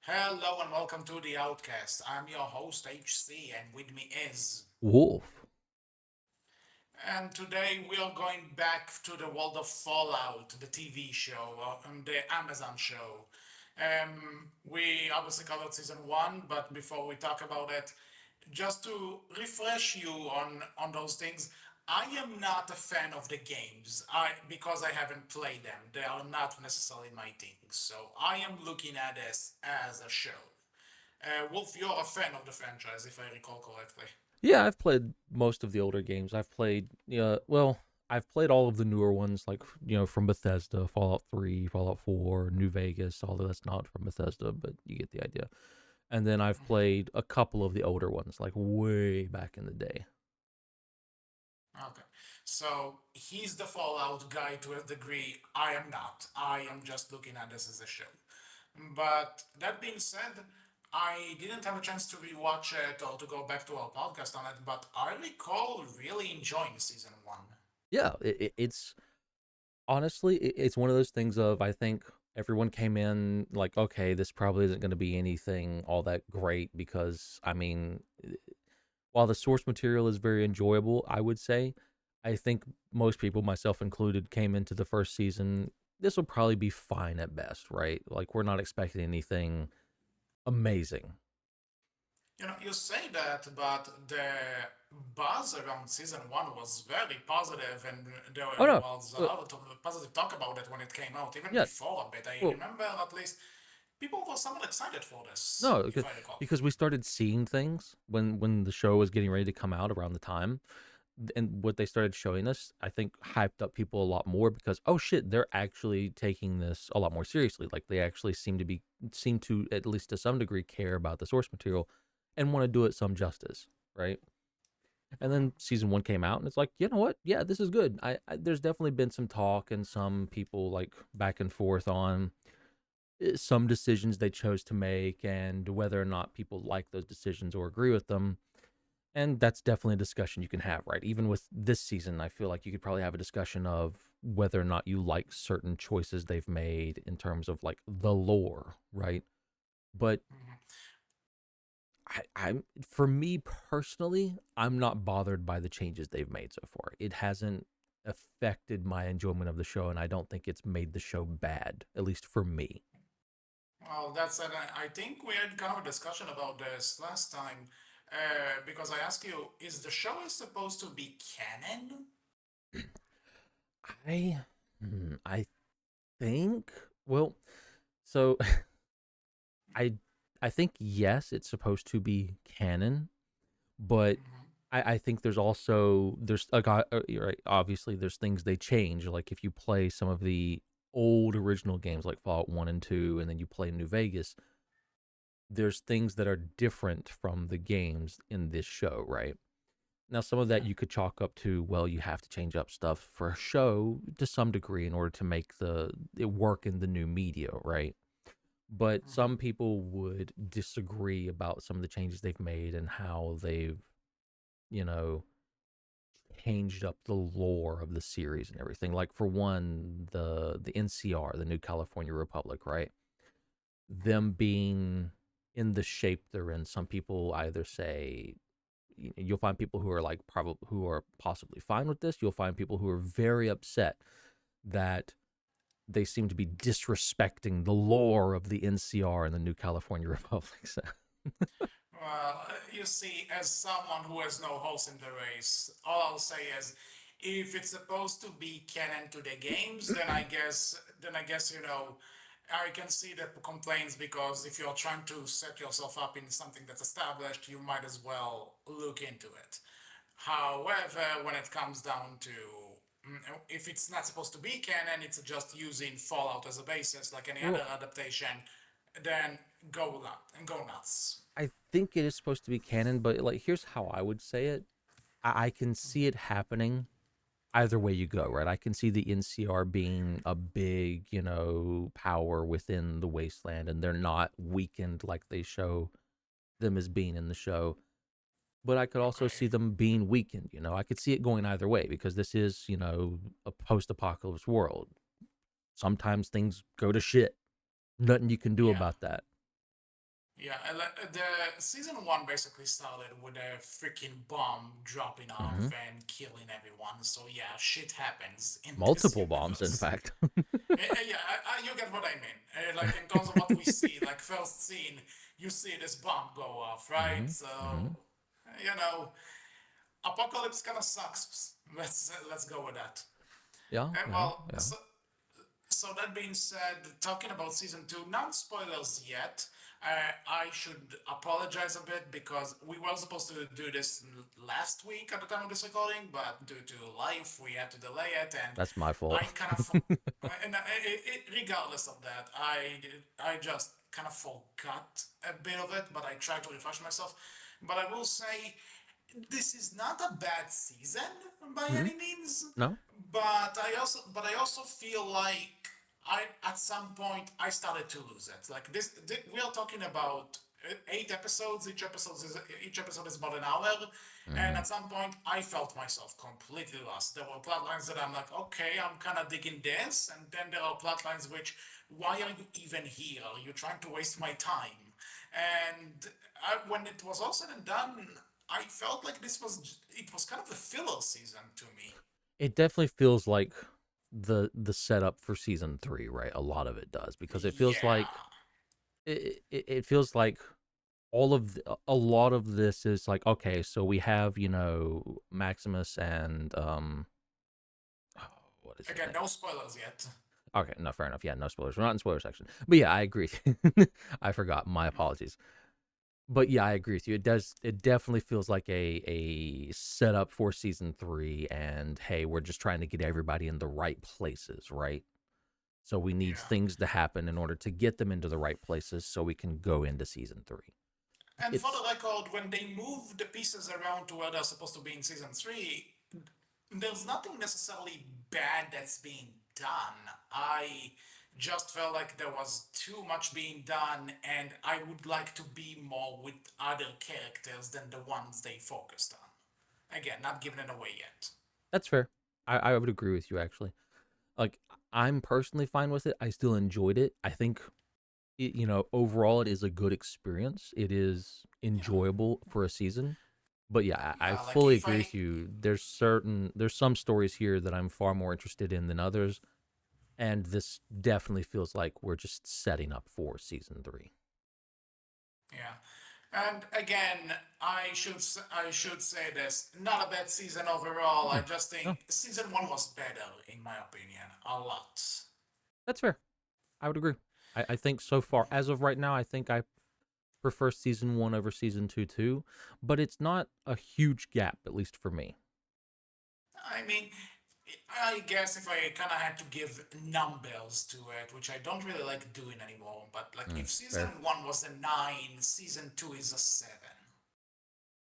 Hello and welcome to the Outcast. I'm your host HC, and with me is. Wolf. And today we are going back to the world of Fallout, the TV show, the Amazon show. We obviously covered season one, but before we talk about it, just to refresh you on those things, I am not a fan of the games. Because I haven't played them. They are not necessarily my thing. So I am looking at this as a show. Wolf, you're a fan of the franchise, if I recall correctly. Yeah, I've played most of the older games. I've played, I've played all of the newer ones, like from Bethesda, Fallout 3, Fallout 4, New Vegas. Although that's not from Bethesda, but you get the idea. And then I've played a couple of the older ones, like way back in the day. Okay. So he's the Fallout guy to a degree. I am not. I am just looking at this as a show. But that being said, I didn't have a chance to rewatch it or to go back to our podcast on it, but I recall really enjoying season one. Yeah, it's honestly, it's one of those things of I think everyone came in like, okay, this probably isn't going to be anything all that great because I mean, while the source material is very enjoyable, I would say, I think most people, myself included, came into the first season. This will probably be fine at best, right? Like we're not expecting anything amazing. You say that, but the buzz around season one was very positive, and Oh there no, was a well, lot of positive talk about it when it came out, even yeah, before a bit. I well, remember at least people were somewhat excited for this, no, if I recall. because we started seeing things when the show was getting ready to come out around the time, and what they started showing us, I think, hyped up people a lot more because oh shit, they're actually taking this a lot more seriously. Like they actually seem to at least to some degree care about the source material and want to do it some justice, right? And then season one came out, and it's like, you know what? Yeah, this is good. There's definitely been some talk and some people like back and forth on some decisions they chose to make and whether or not people like those decisions or agree with them, and that's definitely a discussion you can have, right? Even with this season, I feel like you could probably have a discussion of whether or not you like certain choices they've made in terms of like the lore, right? But Mhm. I'm for me personally, I'm not bothered by the changes they've made so far. It hasn't affected my enjoyment of the show, and I don't think it's made the show bad, at least for me. Well, that's an, I think we had kind of a discussion about this last time, because I asked you, is the show is supposed to be canon? I I think well, so I I think yes, it's supposed to be canon, but Mhm. I think there's like you're right, obviously there's things they change. Like if you play some of the old original games like Fallout 1 and 2 and then you play New Vegas, there's things that are different from the games in this show, right? Now some of that Yeah. you could chalk up to, well, you have to change up stuff for a show to some degree in order to make the it work in the new media, right? But Mhm. some people would disagree about some of the changes they've made and how they've, you know, changed up the lore of the series and everything. Like for one, the NCR, the New California Republic, right? Them being in the shape they're in, some people either say you'll find people who are like probably who are possibly fine with this. You'll find people who are very upset that they seem to be disrespecting the lore of the NCR and the New California Republic. So, Well, you see, as someone who has no horse in the race, all I'll say is, if it's supposed to be canon to the games, then I guess I can see the complaints because if you're trying to set yourself up in something that's established, you might as well look into it. However, when it comes down to if it's not supposed to be canon, it's just using Fallout as a basis, like any other well, adaptation, then go nuts. I think it is supposed to be canon, but like here's how I would say it. I can see it happening either way you go, right? I can see the NCR being a big, power within the wasteland and they're not weakened like they show them as being in the show. But I could also Okay. see them being weakened, I could see it going either way because this is, a post apocalypse world. Sometimes things go to shit. Nothing you can do Yeah. about that. Yeah, the season one basically started with a freaking bomb dropping off Hmm. and killing everyone. So yeah, shit happens in this Multiple bombs, in universe. fact. Yeah, you get what I mean. Like in terms of what we see, like first scene, you see this bomb go off, right? Hmm. So Hmm. you know, apocalypse kind of sucks. Let's go with that. Yeah, yeah, Well, yeah. so that being said, talking about season two, non spoilers yet. I should apologize a bit because we were supposed to do this last week at the time of this recording, but due to life, we had to delay it, and That's my fault. I kind of, regardless of that, I just kind of forgot a bit of it, but I tried to refresh myself. But I will say this is not a bad season by Hmm. any means, No. but I also feel like I at some point I started to lose it. Like we are talking about 8 episodes. Each episode is about an hour, and Hmm. at some point I felt myself completely lost. There were plot lines that I'm like, okay, I'm kind of digging this, and then there are plot lines which, why are you even here? Are you trying to waste my time? And when it was all said and done, I felt like it was kind of a filler season to me. It definitely feels like the setup for season 3, right? A lot of it does because it feels Yeah. like it feels like a lot of this is like, okay, so we have, Maximus and oh, what is his Again, name? no spoilers yet. Okay, no, fair enough. Yeah, no spoilers. We're not in spoiler section. But yeah, I agree. I forgot. My apologies. But yeah, I agree with you. It definitely feels like a setup for season 3, and hey, we're just trying to get everybody in the right places, right? So we need Yeah. things to happen in order to get them into the right places so we can go into season 3. And for the It's record, when they move the pieces around to where they're supposed to be in season three, there's nothing necessarily bad that's being done. I just felt like there was too much being done, and I would like to be more with other characters than the ones they focused on. Again, not giving it away yet. that's fair. I would agree with you actually. Like, I'm personally fine with it. I still enjoyed it. I think overall it is a good experience. It is Yeah. enjoyable for a season. But yeah, I Yeah, like fully if agree I with you. There's some stories here that I'm far more interested in than others, and this definitely feels like we're just setting up for season 3. Yeah. And again, I should say this. Not a bad season overall. I Mm, just think no, season one was better, in my opinion, a lot. that's fair. I would agree. I think so far, as of right now, I think I prefer season 1 over season 2 too, but it's not a huge gap, at least for me. I mean, I guess if I kind of had to give numbers to it, which I don't really like doing anymore, but like Mm, if season fair. one was a 9, season 2 is a 7.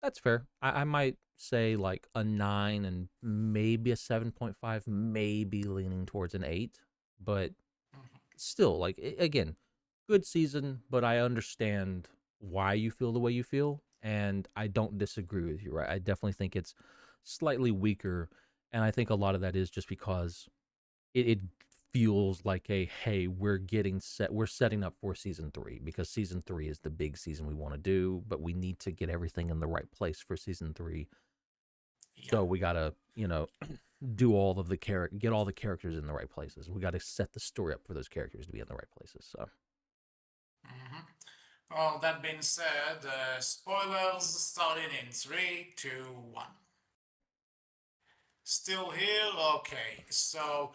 That's fair. I might say like a 9 and maybe a 7.5, maybe leaning towards an 8, but still, like, again, good season, but I understand why you feel the way you feel, and I don't disagree with you, right? I definitely think it's slightly weaker, and I think a lot of that is just because it feels like a, hey, we're setting up for season 3 because season 3 is the big season we want to do, but we need to get everything in the right place for season 3. Yeah. So we gotta, do all of the get all the characters in the right places. We gotta set the story up for those characters to be in the right places. So hmm Well, that being said, spoilers starting in 3, 2, 1. Still here? Okay, so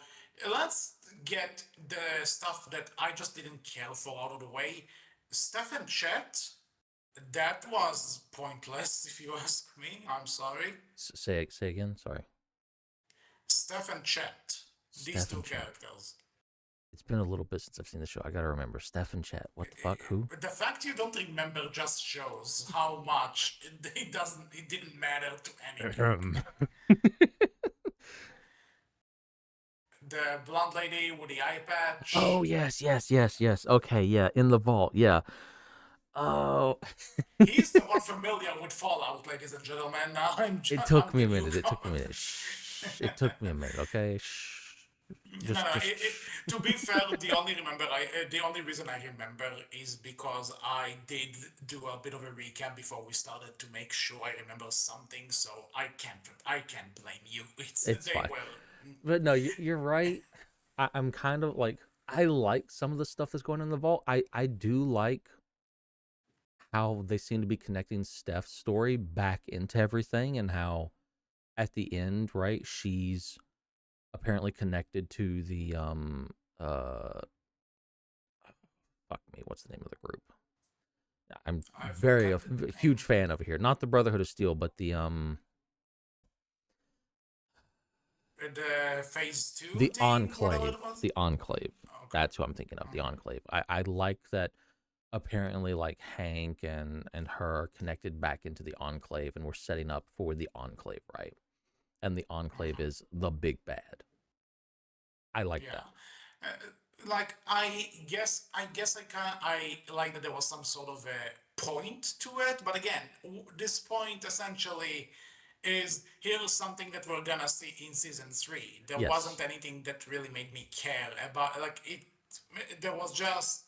let's get the stuff that I just didn't care for out of the way. Stefan Chet, that was pointless, if you ask me. I'm sorry. say again. Sorry, Stefan Chet, these two Steph Chat. characters. It's been a little bit since I've seen the show. I gotta remember Steph Chat. What the fuck? Who? The fact you don't remember just shows how much it didn't matter to any Ahem. character. The blonde lady with the eye Oh patch. yes, yes, yes, yes. Okay, yeah, in the vault. Yeah. Oh, He's the one familiar with Fallout, ladies and gentlemen. Now it I'm took me a giving you minute. It took me a comment. minute. Shh. It took me a minute. Okay. Shh. No, no. Just To be fair, the only reason I remember is because I did do a bit of a recap before we started to make sure I remember something. So I can't blame you. It's it's they fine. were. But no, you're right. I'm kind of like I like some of the stuff that's going on in the vault. I do like how they seem to be connecting Steph's story back into everything, and how at the end, right, she's apparently connected to the uh fuck me, what's the name of the group? I'm I very forgot the huge name. fan over here. Not the Brotherhood of Steel, but The phase two the thing, whatever Enclave. it was. The Enclave. Okay. That's who I'm thinking of. The Enclave. I like that apparently like Hank and her are connected back into the Enclave, and we're setting up for the Enclave, right? And the Enclave is the big bad. I like that. Yeah. Like I guess I like that there was some sort of a point to it, but again, this point essentially is here's something that we're gonna see in season three. There wasn't Yes. anything that really made me care about like it. There was just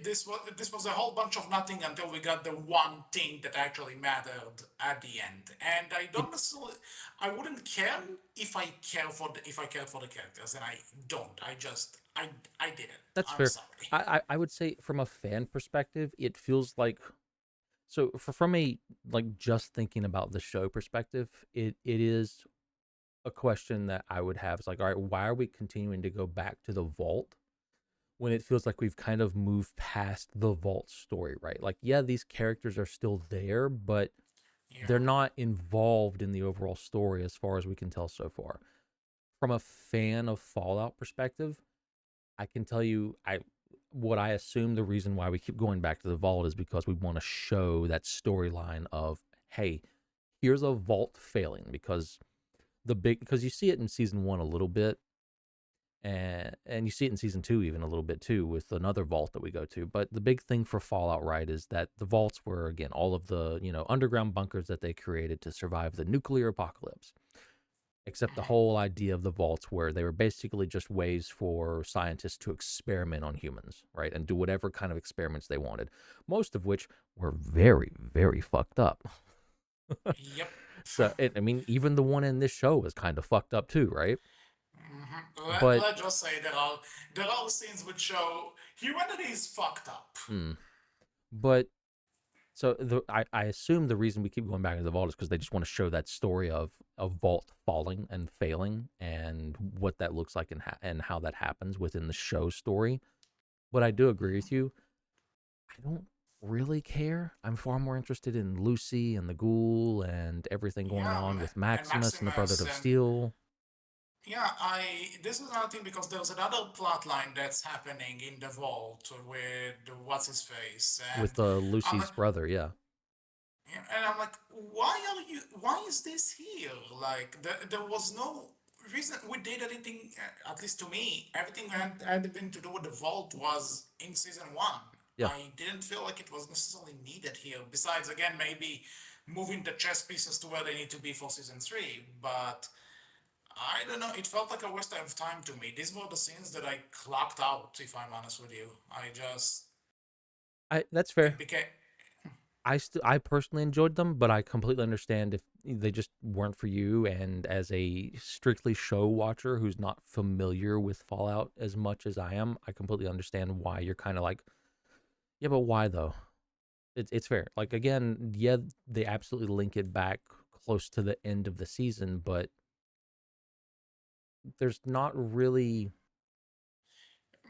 this was a whole bunch of nothing until we got the one thing that actually mattered at the end. And I It don't necessarily, I wouldn't care if I cared for the characters, and I don't. I didn't. That's I'm fair. sorry. I would say from a fan perspective, it feels like so from a like just thinking about the show perspective, it is a question that I would have. It's like, all right, why are we continuing to go back to the vault when it feels like we've kind of moved past the vault story, right? Like, yeah, these characters are still there, but they're Yeah. not involved in the overall story as far as we can tell so far. From a fan of Fallout perspective, I can tell you what I assume the reason why we keep going back to the vault is because we want to show that storyline of, hey, here's a vault failing, because you see it in season 1 a little bit, and you see it in season 2 even a little bit too with another vault that we go to. But the big thing for Fallout, right, is that the vaults were again all of the, underground bunkers that they created to survive the nuclear apocalypse. Except the whole idea of the vaults where they were basically just ways for scientists to experiment on humans, right? And do whatever kind of experiments they wanted, most of which were very, very fucked up. Yep. So, I mean, even the one in this show is kind of fucked up too, right? But, Let's just say there are scenes which show humanity is fucked up. mm, but so I assume the reason we keep going back to the vault is because they just want to show that story of a vault falling and failing and what that looks like, and how that happens within the show story. But I do agree with you. I don't really care. I'm far more interested in Lucy and the Ghoul and everything going Yeah, on with and Maximus and the Brotherhood Maximus of and Steel yeah, I this is another thing because there's another plot line that's happening in the vault with what's his face, and with I'm like, Lucy's brother. Yeah, why is this here? Like, there was no reason we did anything, at least to me, everything had anything to do with the vault was in season one. yeah. I didn't feel like it was necessarily needed here, besides, again, maybe moving the chess pieces to where they need to be for season three, but I don't know, it felt like a waste of time to me. These were the scenes that I clocked out, if I'm honest with you. That's It fair. became, I personally enjoyed them, but I completely understand if they just weren't for you. And as a strictly show watcher who's not familiar with Fallout as much as I am, I completely understand why you're kind of like, yeah, but why though? It's fair. Like again, yeah, they absolutely link it back close to the end of the season, but there's not really,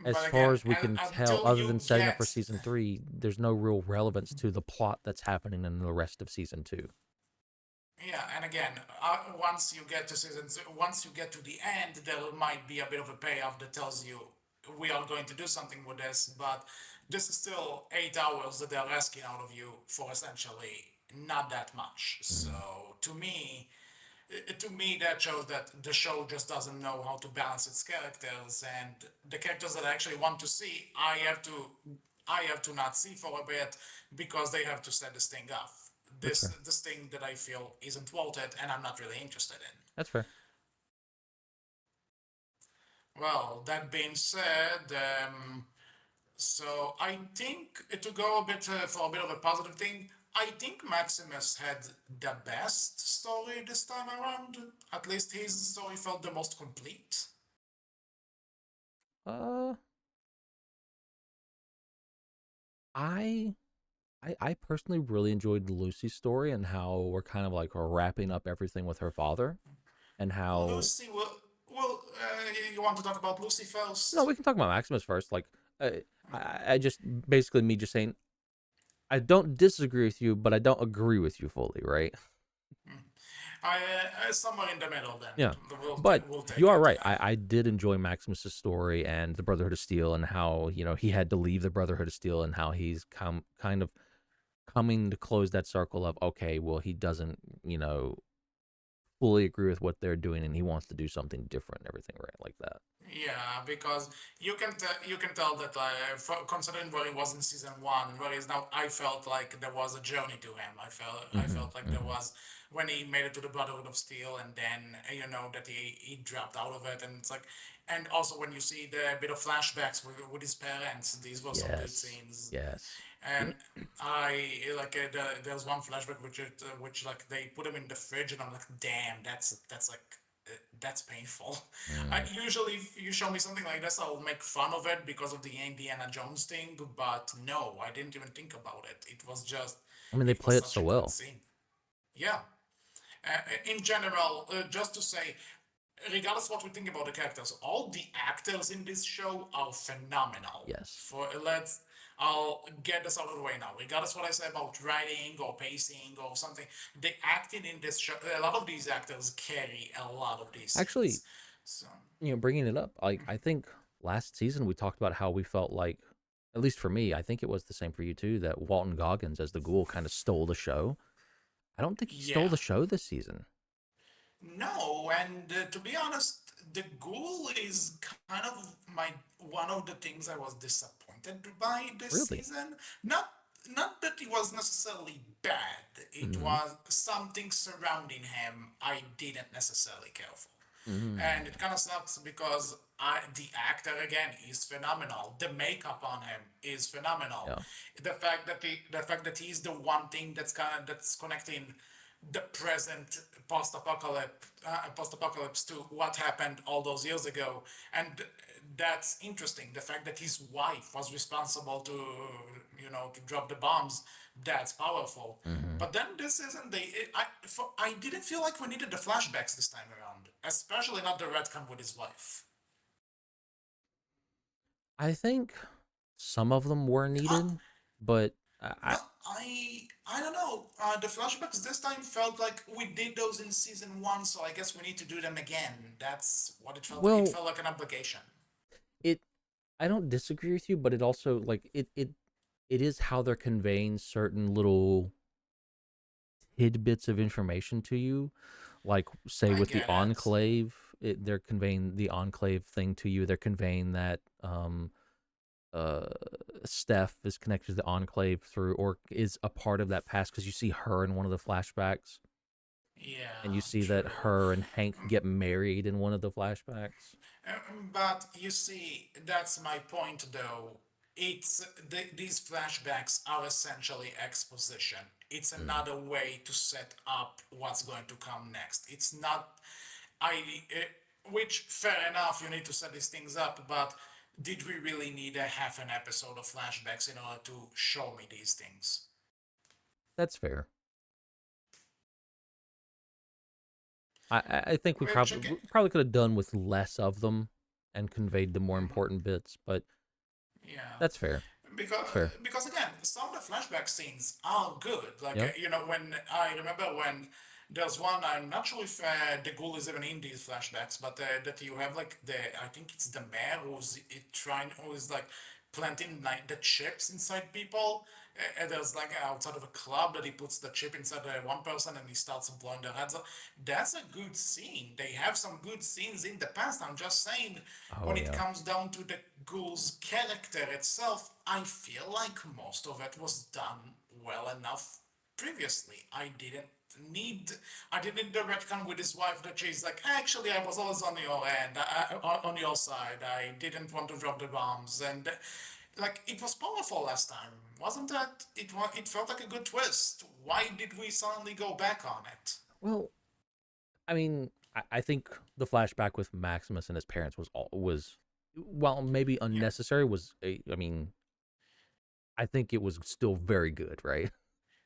as but far again, as we can tell, until other you than setting up for get season 3, there's no real relevance to the plot that's happening in the rest of season 2. Yeah, and again, once you get to the end, there might be a bit of a payoff that tells you we are going to do something with this, but this is still 8 hours that they're asking out of you for essentially not that much. So Mhm. to me, that shows that the show just doesn't know how to balance its characters, and the characters that I actually want to see, I have to not see for a bit because they have to set this thing up. That's This fair. this thing that I feel isn't worth it, and I'm not really interested in. That's fair. Well, that being said, so I think to go a bit for a bit of a positive thing, I think Maximus had the best story this time around. At least his story felt the most complete. Uh, I I personally really enjoyed Lucy's story and how we're kind of like wrapping up everything with her father and how Lucy, you want to talk about Lucy no, first? we can talk about Maximus first. Like, uh, I just basically me just saying I don't disagree with you, but I don't agree with you fully, right? Somewhere in the middle. Then Yeah, but we'll you take are it. right. I did enjoy Maximus's story and the Brotherhood of Steel and how he had to leave the Brotherhood of Steel and how he's kind of coming to close that circle of okay, well he doesn't fully agree with what they're doing and he wants to do something different and everything right like that. Yeah, because you can tell that considering where he was in season one and where he is now, I felt like there was a journey to him. I Mm-hmm. felt like there Mm-hmm. was when he made it to the Brotherhood of Steel, and then that he dropped out of it, and it's like, and also when you see the bit of flashbacks with his parents, these were some good Yes. scenes. Yes. And I like there's one flashback which like they put him in the fridge, and I'm like, damn, that's like that's painful. I Mm. usually if you show me something like this, I'll make fun of it because of the Indiana Jones thing, but no, I didn't even think about it. I mean, they It was play it such so a good well. scene. Yeah. In general, just to say, regardless of what we think about the characters, all the actors in this show are phenomenal. Yes. I'll get this out of the way now. Regardless of what I say about writing or pacing or something, the acting in this show, a lot of these actors carry a lot of these Actually, scenes. So bringing it up, like I think last season we talked about how we felt like, at least for me, I think it was the same for you too, that Walton Goggins as the Ghoul kind of stole the show. I don't think he stole yeah, the show this season. no, and to be honest, the ghoul is kind of my one of the things I was disappointed by this Really? season. Not not that it was necessarily bad. It Mm-hmm. was something surrounding him I didn't necessarily care for. And it Mm. kind of sucks because the actor again is phenomenal. The makeup on him is phenomenal. Yeah. The fact that he's the one thing that's connecting the present post apocalypse to what happened all those years ago, and that's interesting. The fact that his wife was responsible to to drop the bombs, that's powerful. Mm-hmm. But then this isn't I didn't feel like we needed the flashbacks this time around, especially not the retcon with his wife. I think some of them were Uh, needed, but no, I don't know. The flashbacks this time felt like we did those in season one, so I guess we need to do them again. That's what it felt like. It well, felt like an obligation. it I don't disagree with you, but it also like it is how they're conveying certain little tidbits of information to you. Like say I with the get it. enclave, they're conveying the enclave thing to you. They're conveying that uh Steph is connected to the enclave through or is a part of that past because you see her in one of the flashbacks and you Yeah, see that true. her and Hank get married in one of the flashbacks. But you see, that's my point though. These flashbacks are essentially exposition. It's Mm. another way to set up what's going to come next. It's not, I, which fair enough, you need to set these things up, but did we really need a half an episode of flashbacks in order to show me these things? That's fair. I think we Which probably again, could have done with less of them and conveyed the more important bits, but yeah. that's fair. because That's fair. again, some of the flashback scenes are good. Like Yeah. when I remember when there's one, I'm not sure if the ghoul is even in these flashbacks, but that you have like I think it's the mayor who's like planting like the chips inside people. And there's like outside of a club that he puts the chip inside one person and he starts blowing their heads off. That's a good scene. They have some good scenes in the past. I'm just saying, Oh when it yeah. comes down to the ghoul's character itself, I feel like most of it was done well enough. previously. Need I didn't need the retcon with his wife that she's like, actually, I was always on your end, on your side. I didn't want to drop the bombs, and like it was powerful last time, wasn't that? It felt like a good twist. Why did we suddenly go back on it? Well, I mean, I think the flashback with Maximus and his parents was while maybe Yeah. unnecessary I mean, I think it was still very good, right?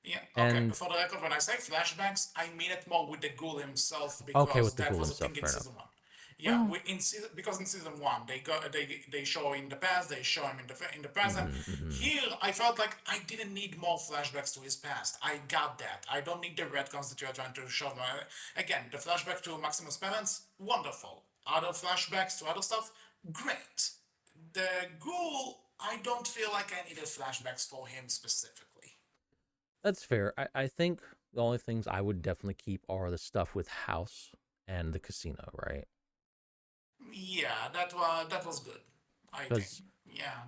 Yeah, okay. And For the record, when I say flashbacks, I mean it more with the ghoul himself okay because with the that ghoul was a himself, thing in fair enough. season one. Yeah, Well, because in season one they show in the past, they show him in the present. mm-hmm. Here, I felt like I didn't need more flashbacks to his past. I got that. I don't need the retcons that you are trying to show me. Again, the flashback to Maximus' parents, wonderful. Other flashbacks to other stuff, great. The ghoul, I don't feel like I needed flashbacks for him specifically. That's fair. I think the only things I would definitely keep are the stuff with House and the casino, right? Yeah, that was good. I think. Because Yeah.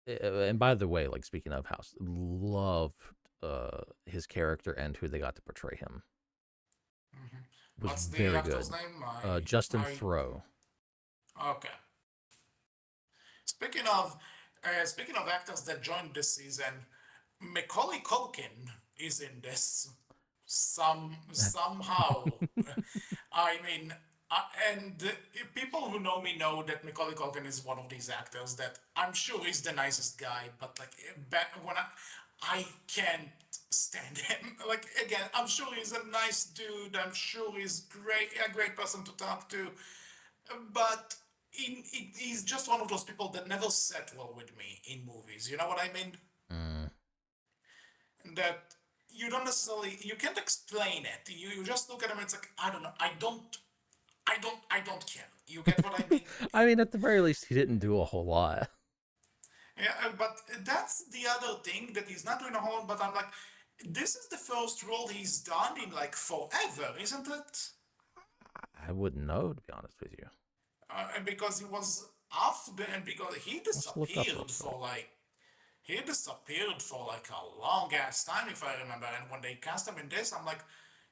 and by the way, like speaking of House, loved his character and who they got to portray him Hmm. was What's the very actor's good. name? Justin I Throw. okay. Speaking of speaking of actors that joined this season, Macaulay Culkin is in this somehow. I mean, and people who know me know that Macaulay Culkin is one of these actors that I'm sure he's the nicest guy, but like back when I can't stand him. Like again, I'm sure he's a nice dude. I'm sure he's a great person to talk to, but he's just one of those people that never set well with me in movies. You know what I mean? Mm. That you can't explain it. You just look at him and it's like, I don't know, I don't care. You get what I mean? I mean, at the very least, he didn't do a whole lot. Yeah, but that's the other thing that he's not doing a whole. But I'm like, this is the first role he's done in like forever, isn't it? I wouldn't know, to be honest with you. And because he was off, and because Let's look up real quick. he disappeared for like a long ass time, if I remember. And when they cast him in this, I'm like,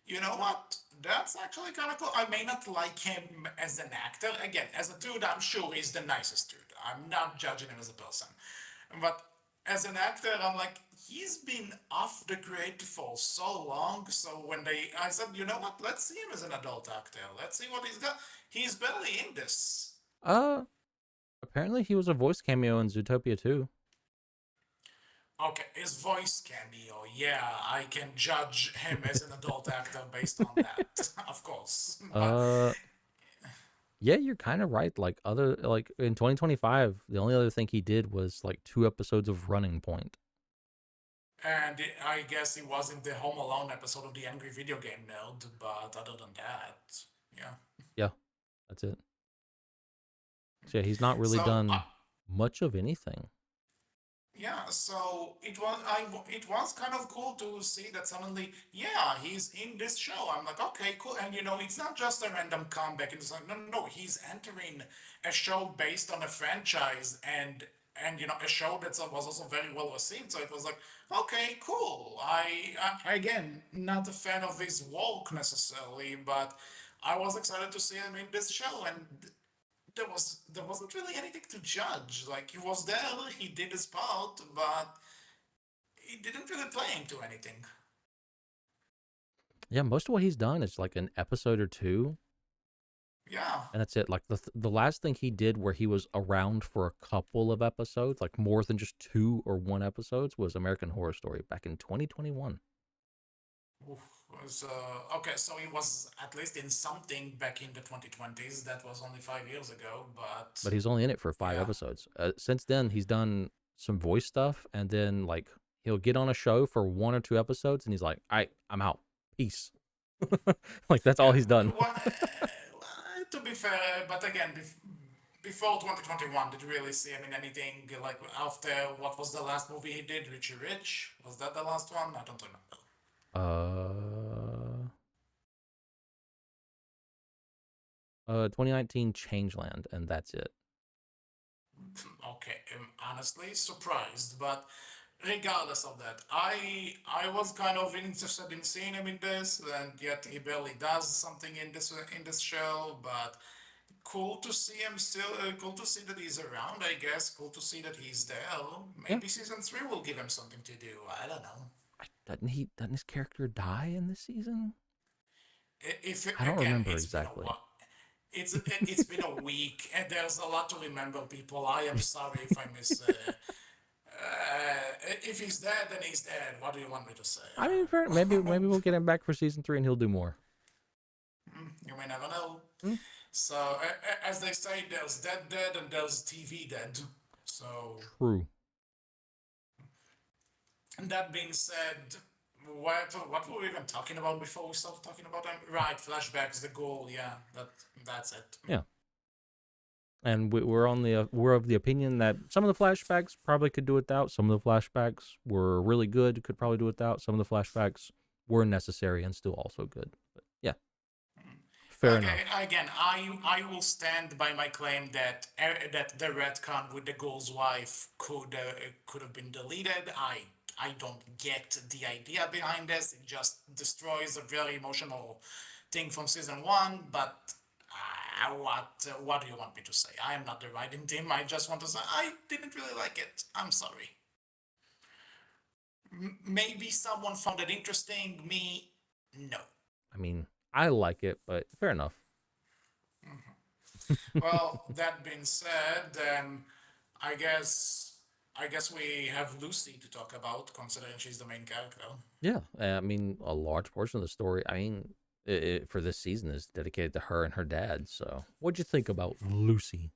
you know what? That's actually kind of cool. I may not like him as an actor. Again, as a dude, I'm sure he's the nicest dude. I'm not judging him as a person. But as an actor, I'm like, he's been off the grid for so long. So I said, you know what? Let's see him as an adult actor. Let's see what he's got. He's barely in this. Uh, Apparently he was a voice cameo in Zootopia too. Okay, his voice cameo. Yeah, I can judge him as an adult actor based on that, of course. But Uh, yeah, you're kind of right. Like in 2025, the only other thing he did was like 2 episodes of Running Point. and I guess he was in the Home Alone episode of the Angry Video Game Nerd. But other than that, yeah. Yeah, that's it. So yeah, he's not really So done much of anything. yeah, so it was kind of cool to see that suddenly, yeah, he's in this show. I'm like, okay, cool. And it's not just a random comeback. It's like, no, no, no, he's entering a show based on a franchise and a show that was also very well received. So it was like, okay, cool. Again, not a fan of his work necessarily, but I was excited to see him in this show, and there wasn't really anything to judge. Like he was there, he did his part, but he didn't really play into anything. Yeah, most of what he's done is like an episode or two, Yeah. and that's it. Like the last thing he did where he was around for a couple of episodes, like more than just 2 or 1 episodes, was American Horror Story back in 2021. Oof. So okay, so he was at least in something back in the 2020s. That was only 5 years ago, but But he's only in it for five yeah. episodes. Since then, he's done some voice stuff, and then like he'll get on a show for 1 or 2 episodes, and he's like, "All right, I'm out, peace." Like that's all Yeah. he's done. Well, to be fair, but again, before 2021, did you really see him in anything like after what was the last movie he did? Richie Rich? Was that the last one? I don't remember. uh, 2019 Changeland, and that's it. Okay, I'm honestly surprised, but regardless of that, I was kind of interested in seeing him in this, and yet he barely does something in this show. But cool to see him still. Cool to see that he's around. I guess cool to see that he's there. Yeah. Maybe season three will give him something to do. I don't know. Doesn't his character die in this season? If I don't again, remember it's been a exactly. while. It's been a week, and there's a lot to remember, people. I am sorry if I miss. If he's dead, then he's dead. What do you want me to say? I mean, maybe we'll get him back for season 3 and he'll do more. You may never know. Hmm, So, as they say, there's dead, and there's TV dead. So, true. and that being said, what were we even talking about before we started talking about them? Right, flashbacks, the goal. Yeah, that's it. Yeah. And we're of the opinion that some of the flashbacks probably could do without. Some of the flashbacks were really good, could probably do without. Some of the flashbacks were necessary and still also good. But yeah, fair Okay, enough. again, I will stand by my claim that that the retcon with the ghoul's wife could have been deleted. I don't get the idea behind this. It just destroys a very emotional thing from season one. But what do you want me to say? I am not the writing team. I just want to say I didn't really like it. I'm sorry. Maybe someone found it interesting. Me, no. I mean, I like it, but fair enough. Well, that being said, I guess I guess we have Lucy to talk about, considering she's the main character. Yeah, I mean, a large portion of the story, I mean, for this season is dedicated to her and her dad. So, what'd you think about Lucy?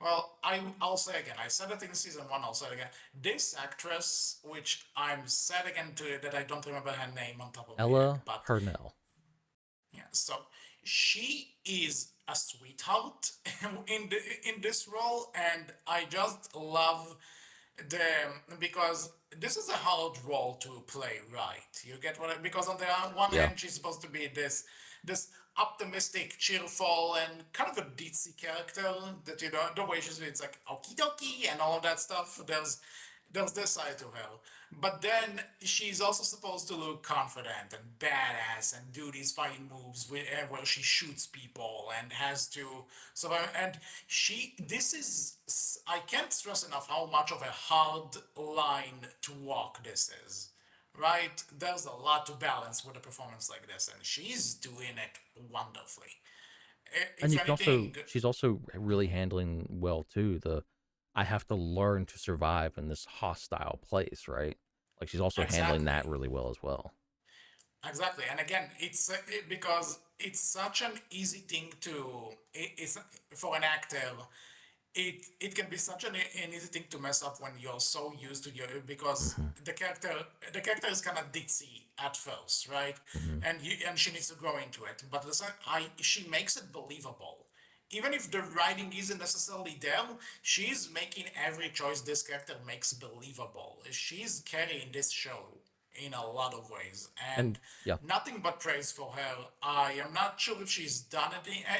Well, I'll say again. I said it in season one. I'll say it again. This actress, which I'm sad again to that I don't remember her name on top of my head, Ella but Purnell. yeah. So she is a sweetheart in this role, and I just love the because this is a hard role to play, right? You get what because on the one Yeah. hand she's supposed to be this optimistic, cheerful, and kind of a ditzy character that the way she's it's like okie dokie and all of that stuff. There's this side to her, but then she's also supposed to look confident and badass and do these fighting moves where she shoots people and has to survive. And she, this is, I can't stress enough how much of a hard line to walk this is. Right? There's a lot to balance with a performance like this, and she's doing it wonderfully. And If you can also anything, she's also really handling well too the I have to learn to survive in this hostile place, right? Like she's also handling that exactly. really well as well. Exactly, and again, because it's such an easy thing to. It's for an actor. It can be such an easy thing to mess up when you're so used to your because Hmm. the character is kind of ditzy at first, right? Hmm. And she needs to grow into it. But listen, I she makes it believable. Even if the writing isn't necessarily there, she's making every choice this character makes believable. She's carrying this show in a lot of ways, And and yeah, nothing but praise for her. I am not sure if she's done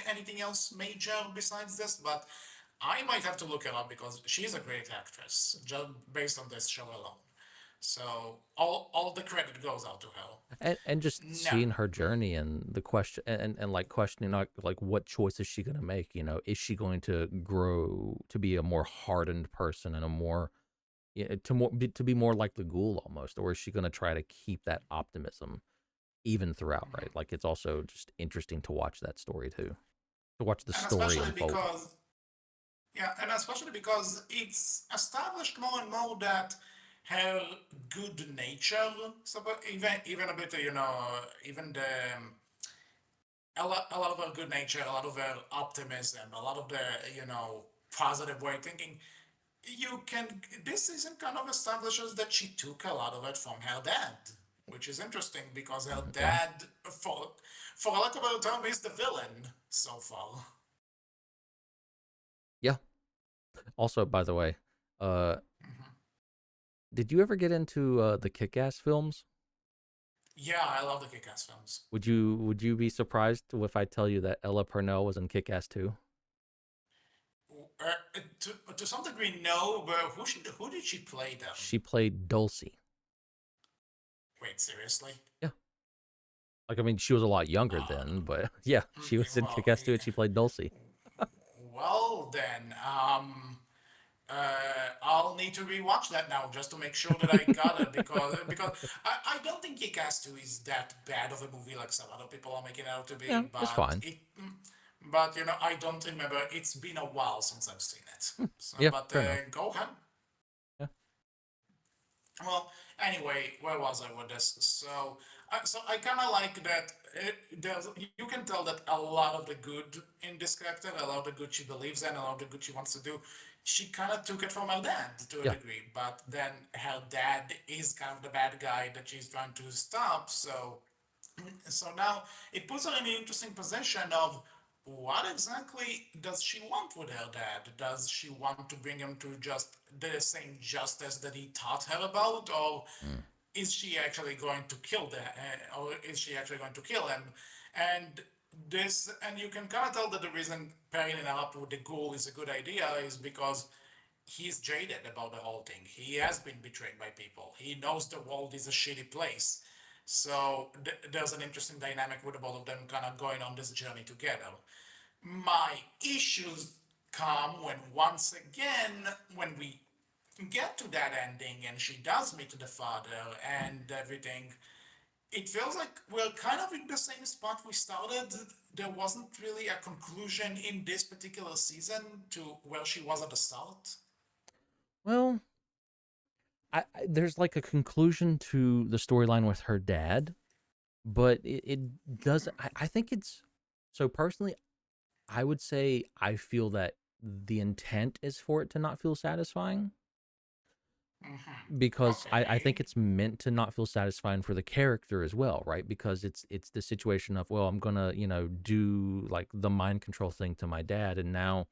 anything else major besides this, but I might have to look her up because she's a great actress, just based on this show alone. So all the credit goes out to her. and just No. seeing her journey and the question and like questioning like what choice is she going to make, is she going to grow to be a more hardened person and a more to be more like the ghoul almost, or is she going to try to keep that optimism even throughout, right? Like it's also just interesting to watch that story too, to watch the And story especially unfold. because and especially because it's established more and more that her good nature, so even a bit, even a lot of her good nature, a lot of her optimism, a lot of the positive way of thinking. You can this season kind of establishes that she took a lot of it from her dad, which is interesting because her Mhm. Yeah, dad, for a lack of a better term, is the villain so far. yeah. Also, by the way, uh, Mhm. did you ever get into the Kick-Ass films? Yeah, I love the Kick-Ass films. Would you be surprised if I tell you that Ella Purnell was in Kick-Ass too? To some degree, no. But who did she play then? She played Dulcie. Wait, seriously? Yeah. Like, I mean, she was a lot younger Uh, then, but yeah, she was in well, Kick-Ass 2 and she played Dulcie. well then, I'll need to rewatch that now just to make sure that I got it because I don't think Kick-Ass 2 is that bad of a movie like some other people are making it out to Yeah, be, it's fine. but I don't remember. It's been a while since I've seen it. So, Yeah, but fair enough. go ahead. Yeah. Well, anyway, where was I with this? So I kind of like that. You can tell that a lot of the good in this character, a lot of the good she believes in, a lot of the good she wants to do, she kind of took it from her dad to a Yeah. degree. But then her dad is kind of the bad guy that she's trying to stop. So now it puts her in an interesting position of what exactly does she want with her dad? Does she want to bring him to just the same justice that he taught her about, or Mm. is she actually going to kill or is she actually going to kill him? And and you can kind of tell that the reason pairing it up with the ghoul is a good idea is because he's jaded about the whole thing. He has been betrayed by people. He knows the world is a shitty place. So there's an interesting dynamic with the both of them kind of going on this journey together. My issues come when once again, when we get to that ending and she does meet the father and everything, it feels like we're kind of in the same spot we started. There wasn't really a conclusion in this particular season to where she was at the start. Well, there's like a conclusion to the storyline with her dad, but it does. I think it's so personally. I would say I feel that the intent is for it to not feel satisfying because I think Okay. it's meant to not feel satisfying for the character as well, right? Because it's the situation of, well, I'm gonna do like the mind control thing to my dad, and now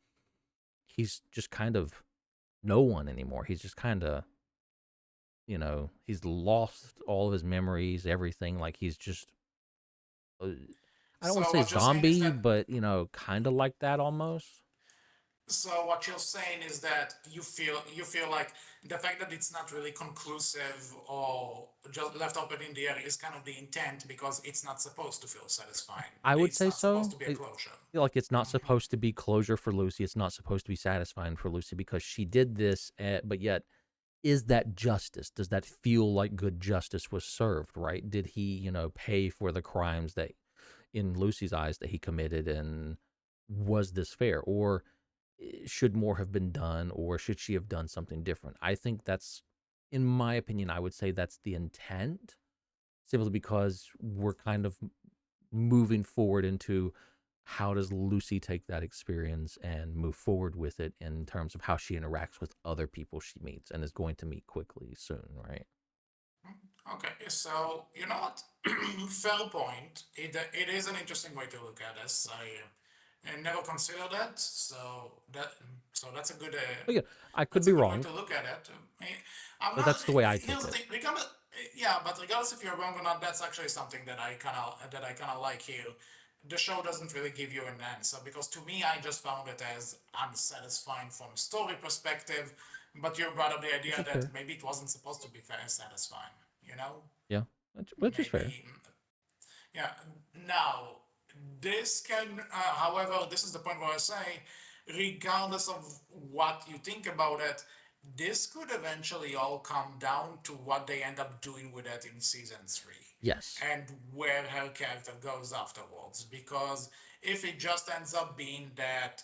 he's just kind of no one anymore. He's just kind of he's lost all of his memories, everything. Like he's just uh, I don't want to So say what you're saying is zombie, that but kind of like that almost. what you're saying is that you feel like the fact that it's not really conclusive or just left open in the air is kind of the intent because it's not supposed to feel satisfying. I would It's say not supposed so. to be a closure. Like it's not supposed to be closure for Lucy. It's not supposed to be satisfying for Lucy because she did this, but yet is that justice? Does that feel like good justice was served? Right? Did he, pay for the crimes that, in Lucy's eyes, that he committed, and was this fair, or should more have been done, or should she have done something different? I think that's, in my opinion, I would say that's the intent, simply because we're kind of moving forward into how does Lucy take that experience and move forward with it in terms of how she interacts with other people she meets and is going to meet quickly soon, right? Okay, so you know what? Fair point. It is an interesting way to look at this. I never considered that. So that's a good. Again, I could That's a be good way wrong, to look at it. I'm but not. that's the way I Here's take the it. thing. Yeah, but regardless if you're wrong or not, that's actually something that I kind of like here. The show doesn't really give you an answer because to me, I just found it as unsatisfying from a story perspective. But you brought up the Which idea is that fair. maybe it wasn't supposed to be very satisfying. You know, Yeah, which is fair. maybe yeah. Now, this can, however, this is the point where I say, regardless of what you think about it, this could eventually all come down to what they end up doing with it in season three Yes. and where her character goes afterwards. Because if it just ends up being that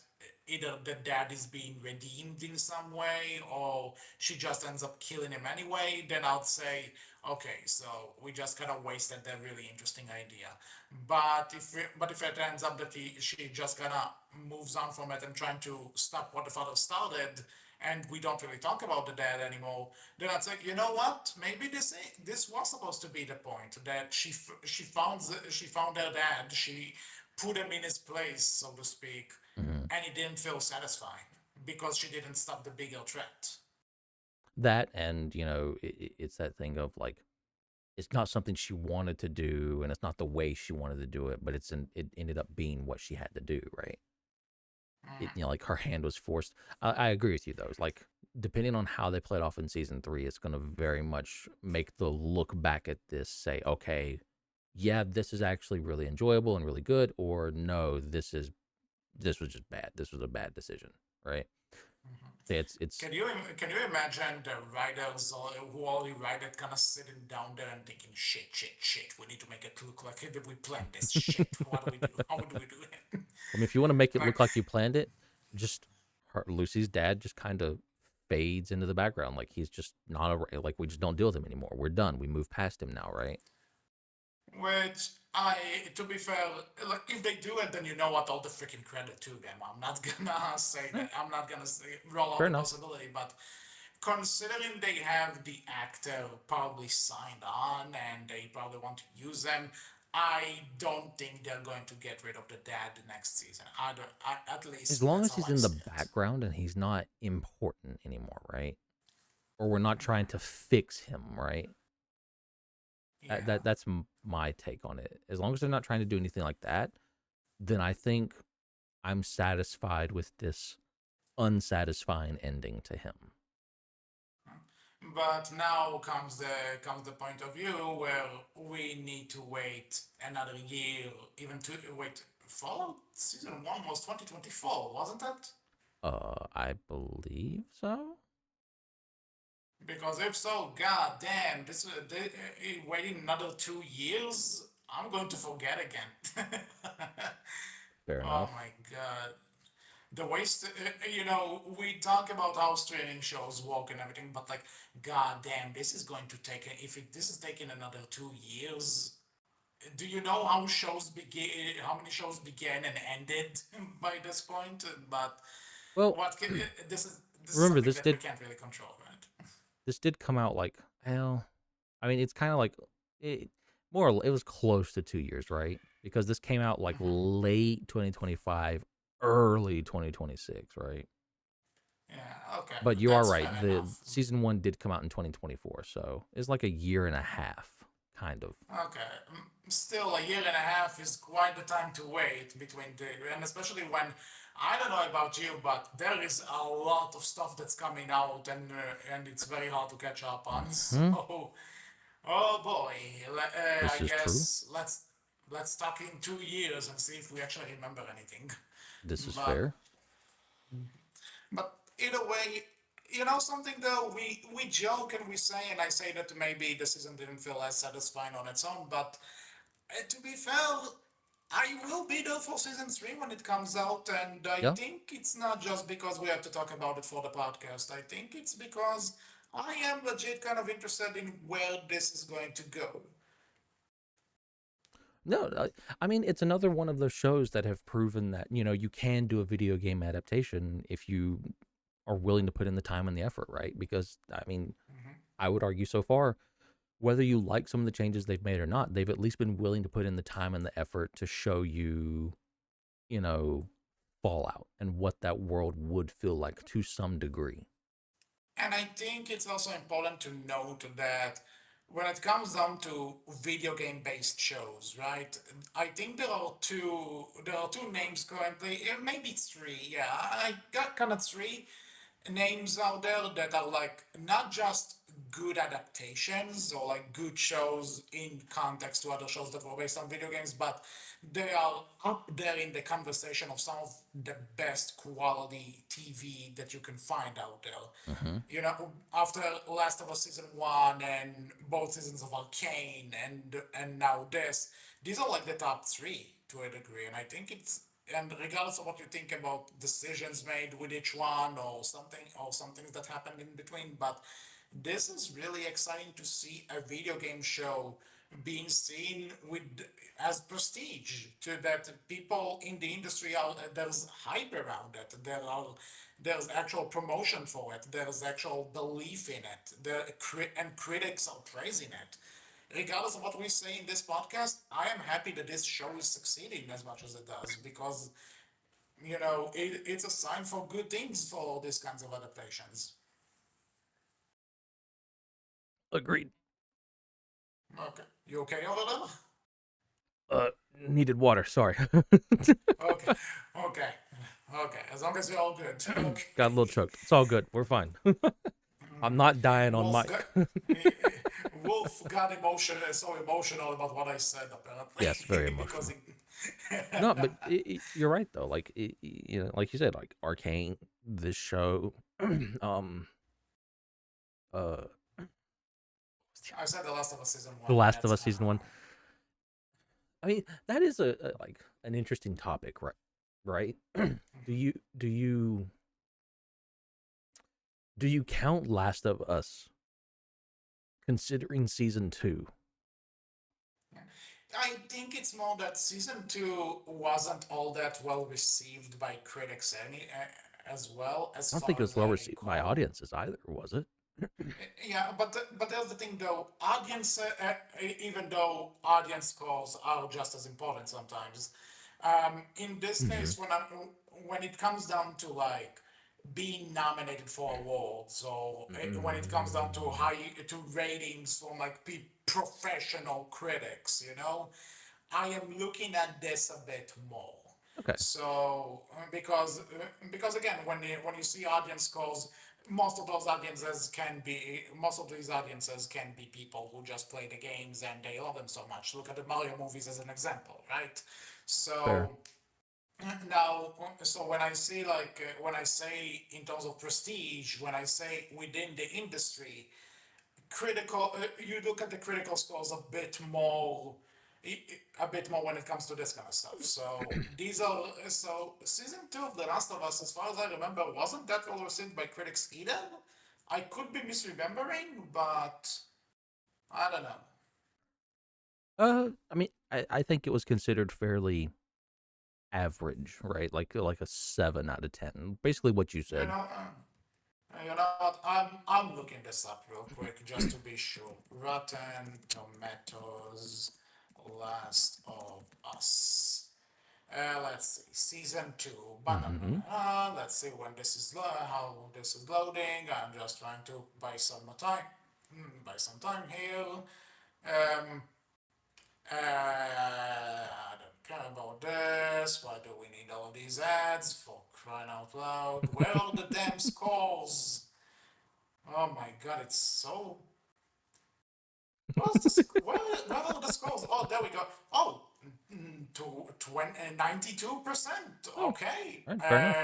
either the dad is being redeemed in some way or she just ends up killing him anyway, then I'll say, okay, so we just kind of wasted that really interesting idea. But if it ends up that she just kind of moves on from it and trying to stop what the father started, and we don't really talk about the dad anymore, then I'd say, you know what? Maybe this was supposed to be the point that she found her dad, she put him in his place, so to speak, Hmm. and it didn't feel satisfying because she didn't stop the bigger threat. That, and it's that thing of like it's not something she wanted to do, and it's not the way she wanted to do it, but it ended up being what she had to do, right? like her hand was forced. I agree with you though. It's like depending on how they play it off in season 3, it's going to very much make the look back at this say, okay, yeah, this is actually really enjoyable and really good, or no, this was just bad. This was a bad decision, right? Mhm. It's Can you imagine the writers who already write it kind of sitting down there and thinking, shit, shit, shit. We need to make it look like we planned this shit. What do we do? How do we do it? I mean, if you want to make it Like, look like you planned it, just Lucy's dad just kind of fades into the background, like he's just not like we just don't deal with him anymore. We're done. We move past him now, right? which to be fair, like if they do it, then you know what? All the freaking credit to them. I'm not gonna say Eh, that. I'm not gonna roll out fair the enough. possibility, but considering they have the actor probably signed on and they probably want to use them, I don't think they're going to get rid of the dad next season. At As least long that's as how he's I in the see it. background and he's not important anymore, right? Or we're not trying Mhm. to fix him, right? Yeah. That's my take on it. As long as they're not trying to do anything like that, then I think I'm satisfied with this unsatisfying ending to him. But now comes the point of view where we need to wait another year, even to wait. Fallout season one was 2024, wasn't it? I believe so. Because if so, god damn, waiting another 2 years, I'm going to forget again. Fair Oh enough. my god. The waste, we talk about how streaming shows work and everything, but like, god damn, this is going to take, this is taking another 2 years. Do you know how many shows began and ended by this point? But Well, what can, this is remember something that we can't really control, right? this did come out like well, I mean, it's kind of like it it was close to 2 years, right? Because this came out like Mhm. late 2025, early 2026, right? Yeah, okay, But you are that's right. fair The enough. season 1 did come out in 2024, so it's like a year and a half, kind of. Okay, still a year and a half is quite the time to wait between and especially when I don't know about you, but there is a lot of stuff that's coming out and it's very hard to catch up on. Hmm. So, oh boy, I This is true. guess let's talk in 2 years and see if we actually remember anything. This is But fair. But either way, you know something though, we joke and we say, and I say that maybe the season didn't feel as satisfying on its own, but to be fair, I will be there for season three when it comes out, and I Yeah. think it's not just because we have to talk about it for the podcast. I think it's because I am legit kind of interested in where this is going to go. No, I mean it's another one of those shows that have proven that you can do a video game adaptation if you are willing to put in the time and the effort, right? Because I mean, Mhm. I would argue so far, whether you like some of the changes they've made or not, they've at least been willing to put in the time and the effort to show you, you know, Fallout and what that world would feel like to some degree. And I think it's also important to note that when it comes down to video game based shows, right? I think there are two names currently, maybe three. Yeah, I got kind of three names out there that are like not just good adaptations or like good shows in context to other shows that were based on video games, but they are up there in the conversation of some of the best quality TV that you can find out there. Hmm. After Last of Us season one and both seasons of Arcane and now this, these are like the top three to a degree, and I think it's and regardless of what you think about decisions made with each one or some things that happened in between, but this is really exciting to see a video game show being seen with as prestige to that people in the industry are there's hype around it, there's actual promotion for it, there's actual belief in it, and critics are praising it. Regardless of what we say in this podcast, I am happy that this show is succeeding as much as it does because it's a sign for good things for these kinds of adaptations. Agreed. Okay, you okay over there? Uh, Needed water. Sorry. Okay, okay. Okay, as long as you're all good. Got a little Okay. choked. It's all good. We're fine. I'm not dying on Wolf got mic. Wolf got emotional, so emotional about what I said Yes, very apparently because emotional. he. No, but you're right though. Like like you said, like Arcane, this show, um, uh, I said The Last of Us season The one. Last of That's Us season one. I mean, that is a like an interesting topic, right? Right? do you do you do you count Last of Us considering season two? I think it's more that season two wasn't all that well received by critics as well, as I don't think far it was as well I received by recall. audiences either, was it? Yeah, but there's the thing though. Audience, even though audience scores are just as important sometimes, in this Hmm. case, when it comes down to like being nominated for awards, or when it comes down to ratings from like professional critics, I am looking at this a bit more. Okay, So because again, when you see audience scores, most of these audiences can be people who just play the games and they love them so much. Look at the Mario movies as an example, right? fair. So now, so when I see when I say in terms of prestige, when I say within the industry, you look at the critical scores a bit more when it comes to this kind of stuff. So season two of The Last of Us, as far as I remember, wasn't that well received by critics either. I could be misremembering, but I don't know. I mean, I think it was considered fairly average, right? Like a 7 out of 10. Basically, what you You said. know, what? I'm looking this up real quick just to be sure. Rotten Tomatoes, Last of Us. Let's see, season two, banana. Hmm. Let's see when how this is loading. I'm just trying to buy some more time. Buy some time here. Um, I don't care about this. Why do we need all these ads? For crying out loud. Where are the damn scores? Oh my god, it's so. Where are the scores? Oh, there we go. Oh, to 92%. Oh, all Okay. right, fair enough.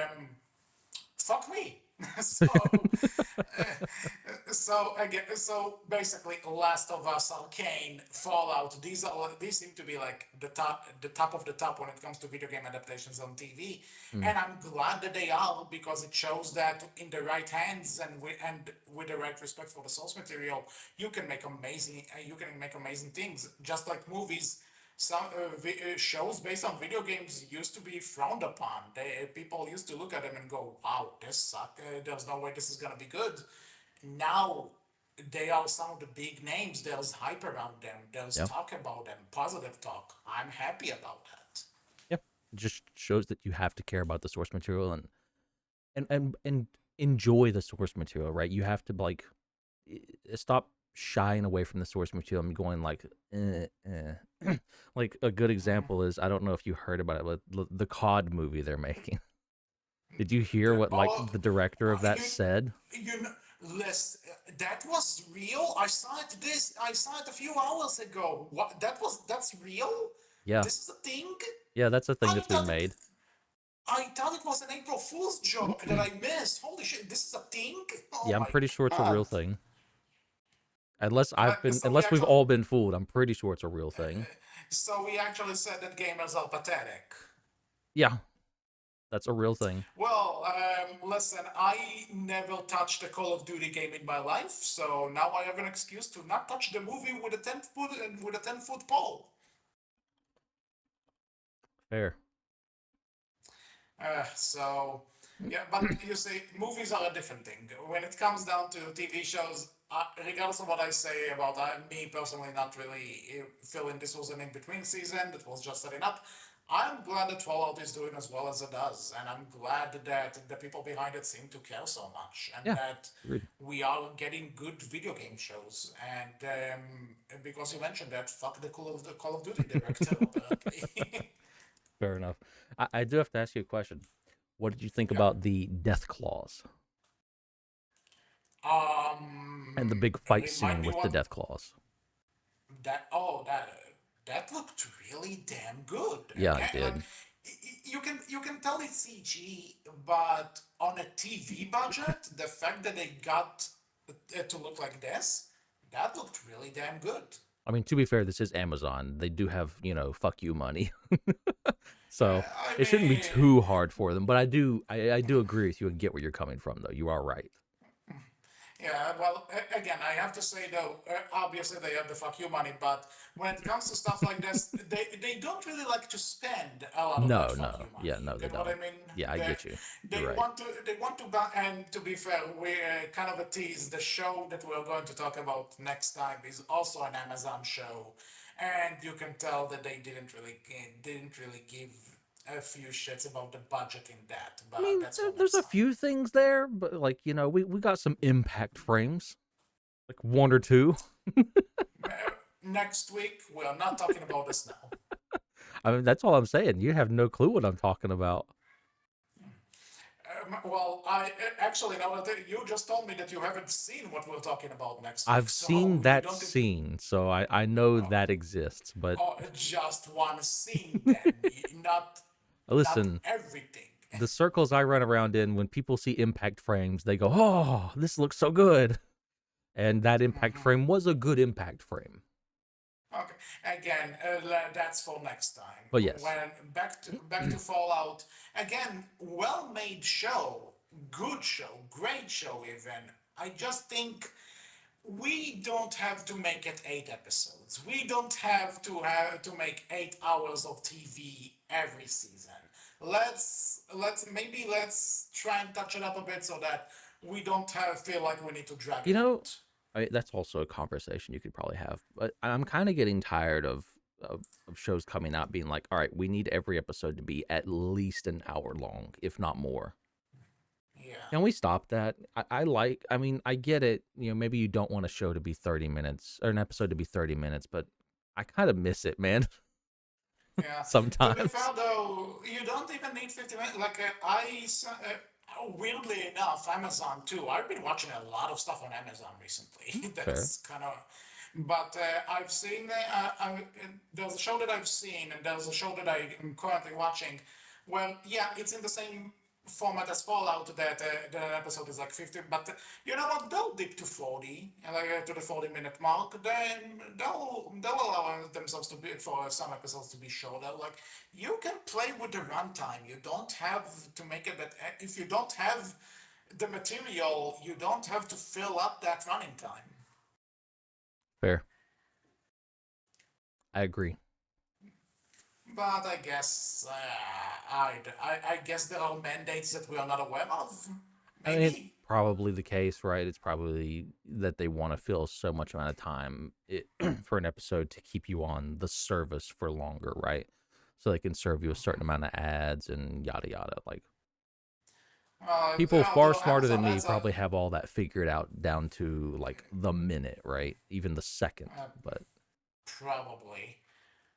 Fuck me. so, so basically, Last of Us, Arcane, Fallout. These seem to be like the top of the top when it comes to video game adaptations on TV, Mm, and I'm glad that they are because it shows that in the right hands and with the right respect for the source material, you can make amazing things. Just like movies, some shows based on video games used to be frowned upon. People used to look at them and go, "Wow, this sucks. There's no way this is gonna be good." Now they are some of the big names. There's hype around them. There's yeah, talk about them, positive talk. I'm happy about that. yeah. It just shows that you have to care about the source material and enjoy the source material, right? You have to like stop shying away from the source material and going like, like a good example is I don't know if you heard about it, but the COD movie they're making. Did you hear what like Oh, the director of that you said? you know, listen, that was real. I saw it a few hours ago. What that's real. Yeah, This is a thing. yeah, that's a thing I that's being thought it. made. I thought it was an April Fool's joke that I missed. Holy shit! This is a thing. Oh Yeah, I'm my pretty sure it's a real god. thing. Unless we've all been fooled, I'm pretty sure it's a real thing. So we actually said that gamers are pathetic. Yeah, that's a real thing. Well, listen, I never touched a Call of Duty game in my life, so now I have an excuse to not touch the movie with a 10-foot pole. Fair. So, yeah, but you see, movies are a different thing. When it comes down to TV shows, regardless of what I say about me personally not really feeling this was an in between season, that was just setting up, I'm glad that Fallout is doing as well as it does. And I'm glad that the people behind it seem to care so much and Yeah, that agreed. we are getting good video game shows. And because you mentioned that, fuck the Call of Duty director, apparently. Fair enough. I do have to ask you a question. What did you think Yeah. about the death claws and the Um, big fight Remind scene me with the what death claws? that. Oh, that looked really damn good. Yeah, it Again, like did. you can tell it's CG, but on a TV budget, the fact that they got it to look like this, that looked really damn good. I mean, to be fair, this is Amazon. They do have, fuck you money. So I it shouldn't be mean, too hard for them. But I do agree with you and get where you're coming from, though. You are right. yeah, well, again, I have to say though, obviously they have the fuck you money, but when it comes to stuff like this, they don't really like to spend a lot of that No, fuck no. you Yeah, money. no, You they get what I don't. mean? Yeah, I They get you. You're they right. want to they want to buy, and to be fair, we kind of a tease. The show that we're going to talk about next time is also an Amazon show, and you can tell that they didn't really give a few shits about the budget in that, I but mean, that's for there's next a time. few things there, but like, we got some impact frames, like one or two. Next week, we are not talking about this now. I mean, that's all I'm saying. You have no clue what I'm talking about. Well, I actually now that you just told me that you haven't seen what we're talking about next week, I've so seen you that don't. scene, so I know that exists. But Oh, just one scene then, not listen, everything. the circles I run around in, when people see impact frames, they go, "Oh, this looks so good." And that impact frame was a good impact frame. Okay, again, that's for next time. But yes, When back to Fallout again, well-made show, good show, great show. Even I just think we don't have to make it 8 episodes. We don't have to make 8 hours of TV every season. Let's try and touch it up a bit so that we don't feel like we need to drag you it know, out. that's also a conversation you could probably have. But I'm kind of getting tired of shows coming out being like, "All right, we need every episode to be at least an hour long, if not more." Yeah. Can we stop that? I mean, I get it. Maybe you don't want a show to be 30 minutes or an episode to be 30 minutes, but I kind of miss it, man, Yeah. To be sometimes. fair, though, you don't even need 50 minutes. Like, weirdly enough, Amazon too. I've been watching a lot of stuff on Amazon recently. Fair. That's kind of. But I've seen, there's a show that I've seen, and there's a show that I'm currently watching. Well, yeah, it's in the same format as Fallout that the episode is like 50, but you know what? They'll dip to 40, like to the 40-minute mark. Then they'll allow themselves to be for some episodes to be shorter. Like you can play with the runtime. You don't have to make it that if you don't have the material, you don't have to fill up that running time. Fair. I agree. But I guess I guess there are mandates that we are not aware of. I mean, it's Maybe. probably the case, right? It's probably that they want to fill so much amount of time for an episode to keep you on the service for longer, right? So they can serve you a certain amount of ads and yada yada. Like, people far Although smarter than Amazon me adds a probably have all that figured out down to like the minute, right? Even the second. uh, But probably.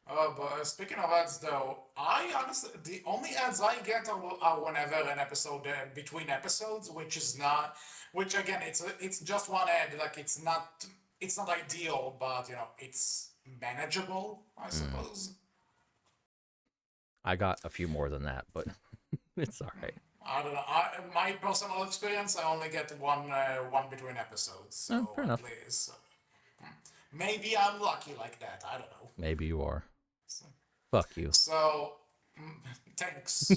But speaking of ads, though, I honestly the only ads I get are whenever an episode between episodes, which again it's just one ad. Like it's not ideal, but it's manageable, I mm, suppose. I got a few more than that, but it's all right. I don't know. My personal experience, I only get one between episodes, Fair so at enough. least maybe I'm lucky like that. I don't know. Maybe you are. So, Fuck you. so thanks.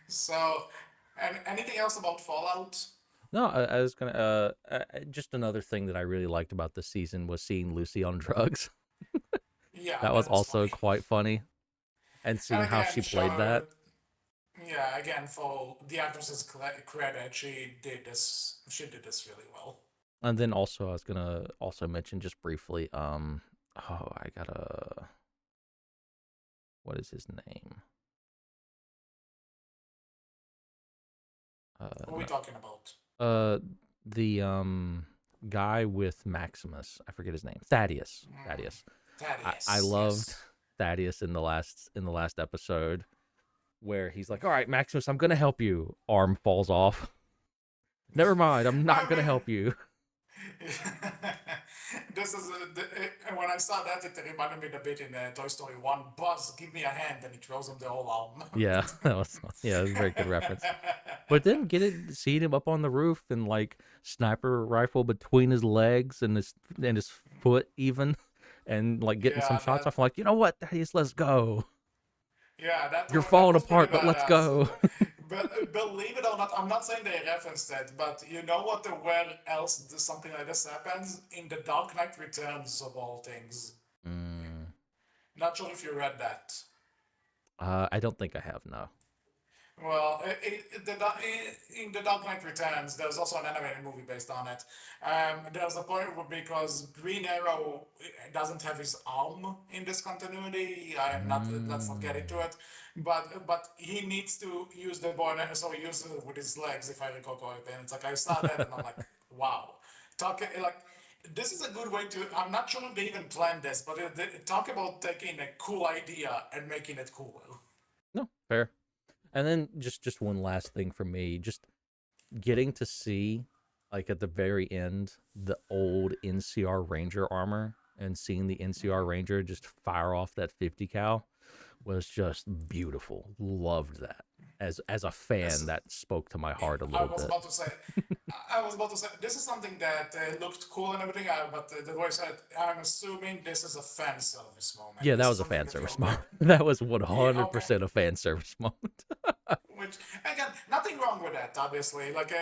So, and anything else about Fallout? No, I was gonna. Just another thing that I really liked about this season was seeing Lucy on drugs. Yeah, That was that was also funny. quite funny, and seeing And how again, she played that. yeah, again for the actress's credit, she did this really well. And then also, I was gonna also mention just briefly. Oh, I gotta. What is his name? What are we No, talking about? uh, the guy with Maximus. I forget his name. Thaddeus. Thaddeus. I Thaddeus, loved yes. Thaddeus in the last episode. where he's like, "All right, Maximus, I'm gonna help you." Arm falls off. Never mind, I'm not I gonna mean, help you. this is when I saw that, it reminded me a bit in Toy Story 1. Buzz, give me a hand, and he throws him the whole arm. Yeah, that was a very good reference. But then seeing him up on the roof and like sniper rifle between his legs and his foot even, and like getting some Yeah, shots off. I'm like, you know what, Thaddeus, let's go. You're that falling was pretty apart, but let's badass. go. But believe it or not, I'm not saying they referenced it, but you know what? Where else something like this happens in the Dark Knight Returns of all things. Mm, Not sure if you read that. I don't think I have no. Well, in The Dark Knight Returns, there's also an animated movie based on it. There's a point where because Green Arrow doesn't have his arm in this continuity. I am not. Let's not get into Mm, it. But he needs to use the bow and arrow, so he uses it with his legs, if I recall correctly. And it's like I saw that and I'm like, wow. Talk like this is a good way to. I'm not sure if they even planned this, but talk about taking a cool idea and making it cool. no, fair. And then just one last thing for me, just getting to see like at the very end the old NCR Ranger armor and seeing the NCR Ranger just fire off that 50 cal was just beautiful. Loved that. As a fan, This that spoke to my it, heart a I little was bit. about to say, I was about to say, this is something that looked cool and everything, but the voice said, I'm assuming this is a fan service moment. Yeah, that This is was a something fan that you're service going. moment. That was Yeah, okay. 100% a fan service moment. Which again, nothing wrong with that, obviously. Like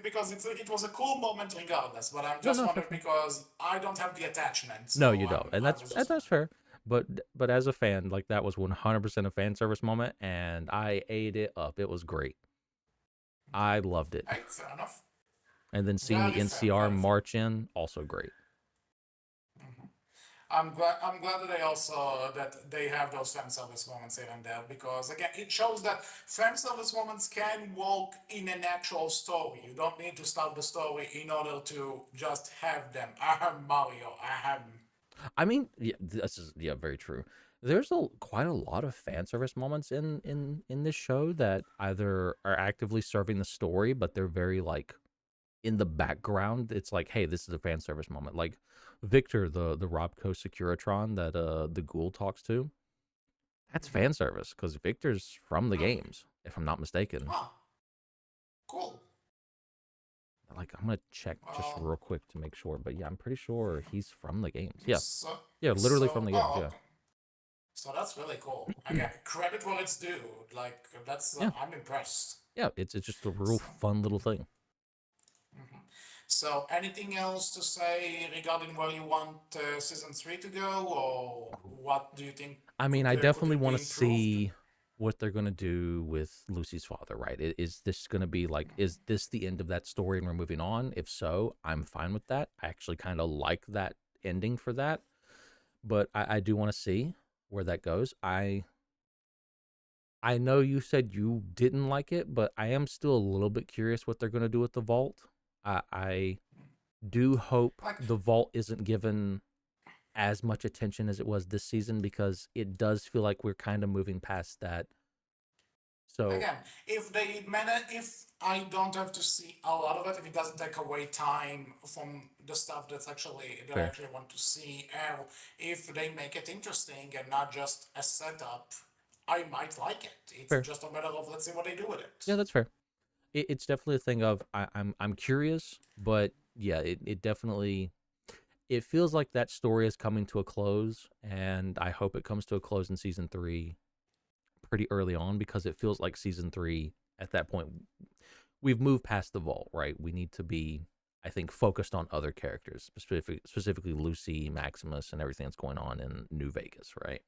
because it was a cool moment regardless. But I'm No, just no, fair, wondering fair. because I don't have the attachment, No, so you don't, and I was just that's wondering. fair. But as a fan, like that was 100% a fan service moment, and I ate it up. It was great. I loved it. Hey, fair enough. And then seeing the Very fair, NCR very fair. march in, also great. I'm glad that they also that they have those fan service moments here and there because again it shows that fan service moments can work in an actual story. You don't need to start the story in order to just have them. Ahem, Mario. Ahem. I mean, yeah, this is yeah, very true. There's a quite a lot of fan service moments in this show that either are actively serving the story, but they're very like in the background. It's like, hey, this is a fan service moment. Like Victor, the Robco Securitron that the ghoul talks to. That's fan service because Victor's from the Really? games, if I'm not mistaken. Ah, cool. Like I'm gonna check just Well, real quick to make sure, but yeah, I'm pretty sure he's from the games. Yeah, so yeah, literally from the games. oh, Yeah, okay. So that's really cool. Again, credit where it's due. Like that's yeah, I'm impressed. yeah. It's just a real So. fun little thing. So, anything else to say regarding where you want season three to go, or what do you think I mean, I could definitely it be want to improved? see what they're gonna do with Lucy's father. Right? Is this gonna be like? Is this the end of that story and we're moving on? If so, I'm fine with that. I actually kind of like that ending for that, but I do want to see where that goes. I know you said you didn't like it, but I am still a little bit curious what they're gonna do with the vault. I do hope Like the vault isn't given as much attention as it was this season because it does feel like we're kind of moving past that. So again, if they manage, if I don't have to see a lot of it, if it doesn't take away time from the stuff that I fair, actually want to see, and if they make it interesting and not just a setup, I might like it. It's fair. just a matter of let's see what they do with it. Yeah, that's fair. It's definitely a thing of I'm curious, but yeah, it definitely it feels like that story is coming to a close, and I hope it comes to a close in season 3 pretty early on because it feels like season 3 at that point we've moved past the vault, right? We need to be, I think, focused on other characters, specifically Lucy, Maximus, and everything that's going on in New Vegas, right?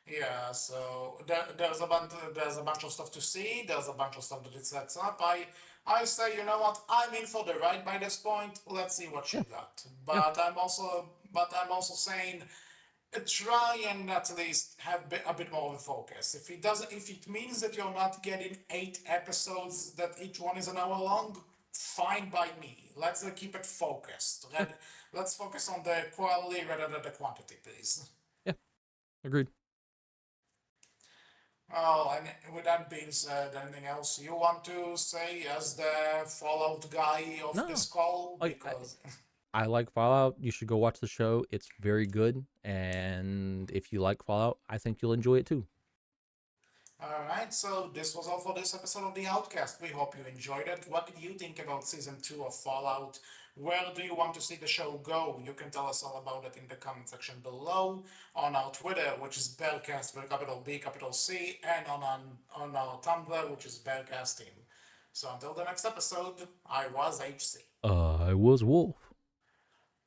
Yeah, so there's a bunch of stuff to see. There's a bunch of stuff that it sets up. I say, you know what? I'm in for the ride by this point. Let's see what you Yeah, got. yeah, But I'm also saying, try and at least have a bit more of a focus. If it means that you're not getting 8 episodes that each one is an hour long, fine by me. Let's keep it focused. yeah, Let's focus on the quality rather than the quantity, please. yeah. Agreed. Well, and with that being said, anything else you want to say as the Fallout guy of No, this call? like Because I like Fallout. You should go watch the show. It's very good, and if you like Fallout, I think you'll enjoy it too. Alright, so this was all for this episode of the Outcast. We hope you enjoyed it. What did you think about season 2 of Fallout? Where do you want to see the show go? You can tell us all about it in the comment section below, on our Twitter, which is Berkcast with capital B, capital C, and on our Tumblr, which is Berkcast Team. So until the next episode, I was HC. I was Wolf.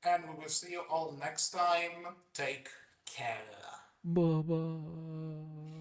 And we will see you all next time. Take care. Bye bye.